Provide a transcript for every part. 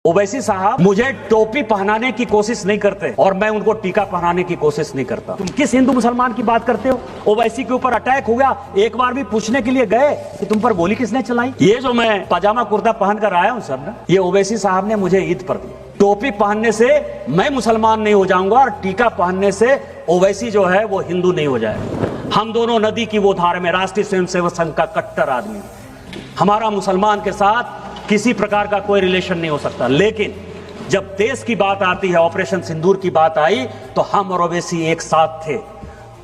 ओवैसी साहब मुझे टोपी पहनाने की कोशिश नहीं करते और मैं उनको टीका पहनाने की कोशिश नहीं करता। तुम किस हिंदू मुसलमान की बात करते हो? ओवैसी के ऊपर अटैक हो गया, एक बार भी पूछने के लिए गए कि तुम पर गोली किसने चलाई? ये जो मैं पजामा कुर्ता पहन कर आया हूं सर ना, ये ओवैसी साहब ने मुझे ईद पर दी। टोपी पहनने से मैं मुसलमान नहीं हो जाऊंगा और टीका पहनने से ओवैसी जो है वो हिंदू नहीं हो जाएगा। हम दोनों नदी की वो धार में राष्ट्रीय स्वयंसेवक संघ का कट्टर आदमी, हमारा मुसलमान के साथ किसी प्रकार का कोई रिलेशन नहीं हो सकता। लेकिन जब देश की बात आती है, ऑपरेशन सिंदूर की बात आई, तो हम और ओवैसी एक साथ थे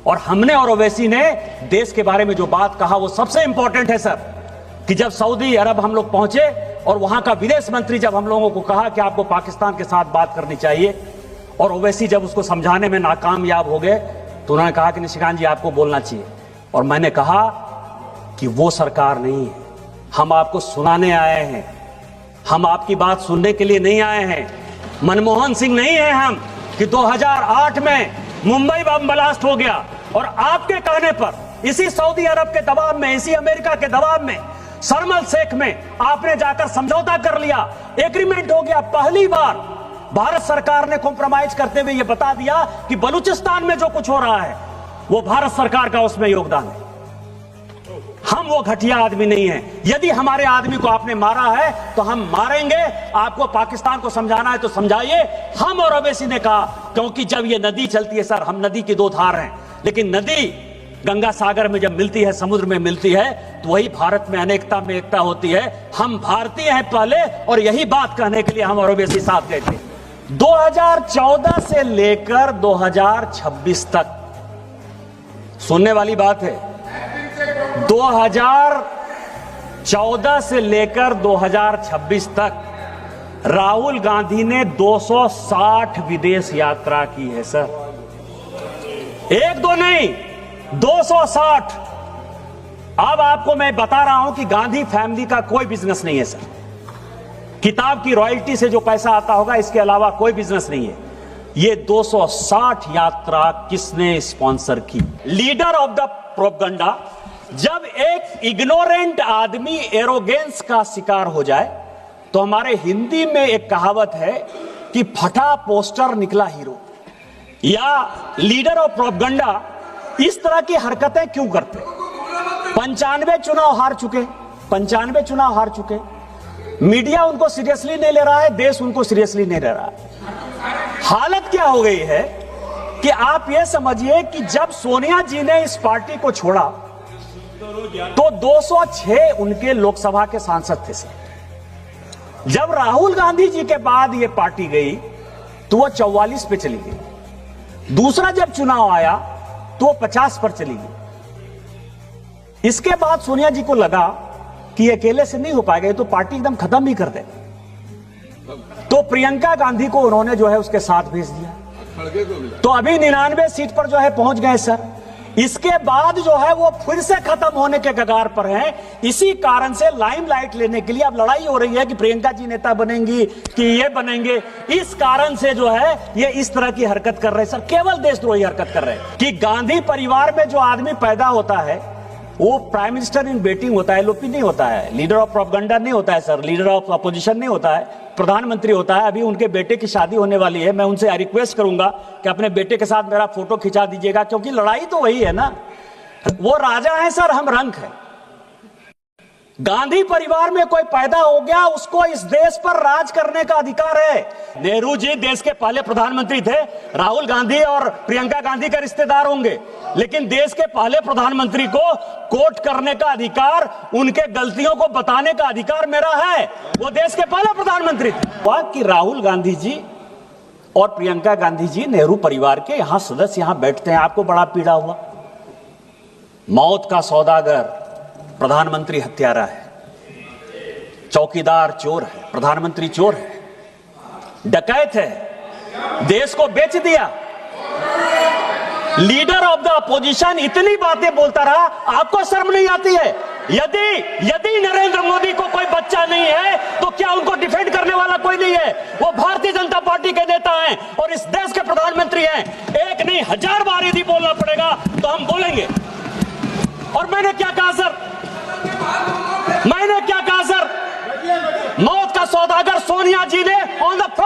और हमने और ओवैसी ने देश के बारे में जो बात कहा वो सबसे इंपॉर्टेंट है सर। कि जब सऊदी अरब हम लोग पहुंचे और वहां का विदेश मंत्री जब हम लोगों को कहा कि आपको पाकिस्तान के साथ बात करनी चाहिए और ओवैसी जब उसको समझाने में नाकामयाब हो गए तो उन्होंने कहा कि निशिकांत जी आपको बोलना चाहिए। और मैंने कहा कि वो सरकार नहीं है, हम आपको सुनाने आए हैं, हम आपकी बात सुनने के लिए नहीं आए हैं। मनमोहन सिंह नहीं है हम कि 2008 में मुंबई बम ब्लास्ट हो गया और आपके कहने पर इसी सऊदी अरब के दबाव में, इसी अमेरिका के दबाव में, शर्म अल शेख में आपने जाकर समझौता कर लिया, एग्रीमेंट हो गया। पहली बार भारत सरकार ने कॉम्प्रोमाइज करते हुए यह बता दिया कि बलूचिस्तान में जो कुछ हो रहा है वो भारत सरकार का उसमें योगदान है। हम वो घटिया आदमी नहीं है। यदि हमारे आदमी को आपने मारा है तो हम मारेंगे। आपको पाकिस्तान को समझाना है तो समझाइए। हम और ओवैसी ने कहा, क्योंकि जब ये नदी चलती है सर, हम नदी की दो धार हैं, लेकिन नदी गंगा सागर में जब मिलती है, समुद्र में मिलती है, तो वही भारत में अनेकता में एकता होती है। हम भारतीय हैं पहले, और यही बात कहने के लिए हम और ओवैसी साथ गए थे। 2014 से लेकर 2026 तक, सुनने वाली बात है, 2014 से लेकर 2026 तक राहुल गांधी ने 260 विदेश यात्रा की है सर। एक दो नहीं, 260। अब आपको मैं बता रहा हूं कि गांधी फैमिली का कोई बिजनेस नहीं है सर। किताब की रॉयल्टी से जो पैसा आता होगा, इसके अलावा कोई बिजनेस नहीं है। ये 260 यात्रा किसने स्पॉन्सर की? Leader of the propaganda. जब एक इग्नोरेंट आदमी एरोगेंस का शिकार हो जाए तो हमारे हिंदी में एक कहावत है कि फटा पोस्टर निकला हीरो। या लीडर ऑफ प्रोपगंडा इस तरह की हरकतें क्यों करते? 95 चुनाव हार चुके, 95 चुनाव हार चुके। मीडिया उनको सीरियसली नहीं ले रहा है, देश उनको सीरियसली नहीं ले रहा है। हालत क्या हो गई है कि आप यह समझिए कि जब सोनिया जी ने इस पार्टी को छोड़ा तो 206 उनके लोकसभा के सांसद थे सर। जब राहुल गांधी जी के बाद यह पार्टी गई तो वो 44 पे चली गई। दूसरा जब चुनाव आया तो वो 50 पर चली गई। इसके बाद सोनिया जी को लगा कि अकेले से नहीं हो पाएगा, ये तो पार्टी एकदम खत्म ही कर दे, तो प्रियंका गांधी को उन्होंने जो है उसके साथ भेज दिया। तो अभी 99 सीट पर जो है पहुंच गए सर। इसके बाद जो है वो फिर से खत्म होने के कगार पर हैं। इसी कारण से लाइमलाइट लेने के लिए अब लड़ाई हो रही है कि प्रियंका जी नेता बनेंगी कि ये बनेंगे। इस कारण से जो है ये इस तरह की हरकत कर रहे हैं सर, केवल देशद्रोही हरकत कर रहे हैं। कि गांधी परिवार में जो आदमी पैदा होता है वो प्राइम मिनिस्टर इन वेटिंग होता है, एलओपी नहीं होता है, लीडर ऑफ प्रोपगंडा नहीं होता है सर, लीडर ऑफ अपोजिशन नहीं होता है, प्रधानमंत्री होता है। अभी उनके बेटे की शादी होने वाली है, मैं उनसे रिक्वेस्ट करूंगा कि अपने बेटे के साथ मेरा फोटो खिंचा दीजिएगा, क्योंकि लड़ाई तो वही है ना। वो राजा है सर, हम रंक है। गांधी परिवार में कोई पैदा हो गया, उसको इस देश पर राज करने का अधिकार है। नेहरू जी देश के पहले प्रधानमंत्री थे, राहुल गांधी और प्रियंका गांधी के रिश्तेदार होंगे, लेकिन देश के पहले प्रधानमंत्री को कोट करने का अधिकार, उनके गलतियों को बताने का अधिकार मेरा है। वो देश के पहले प्रधानमंत्री थे। कि राहुल गांधी जी और प्रियंका गांधी जी नेहरू परिवार के यहां सदस्य यहां बैठते हैं, आपको बड़ा पीड़ा हुआ। मौत का सौदागर प्रधानमंत्री हत्यारा है, चौकीदार चोर है, प्रधानमंत्री चोर है, डकैत है, देश को बेच दिया। लीडर ऑफ द अपोजिशन इतनी बातें बोलता रहा, आपको शर्म नहीं आती है? यदि नरेंद्र मोदी को कोई बच्चा नहीं है तो क्या उनको डिफेंड करने वाला कोई नहीं है? वो भारतीय जनता पार्टी के नेता हैं और इस देश के प्रधानमंत्री हैं। एक नहीं 1000 बार यदि बोलना पड़ेगा तो हम बोलेंगे। और मैंने क्या कहा सर? मैंने क्या कहा सर? मौत का सौदागर सोनिया जी ने on the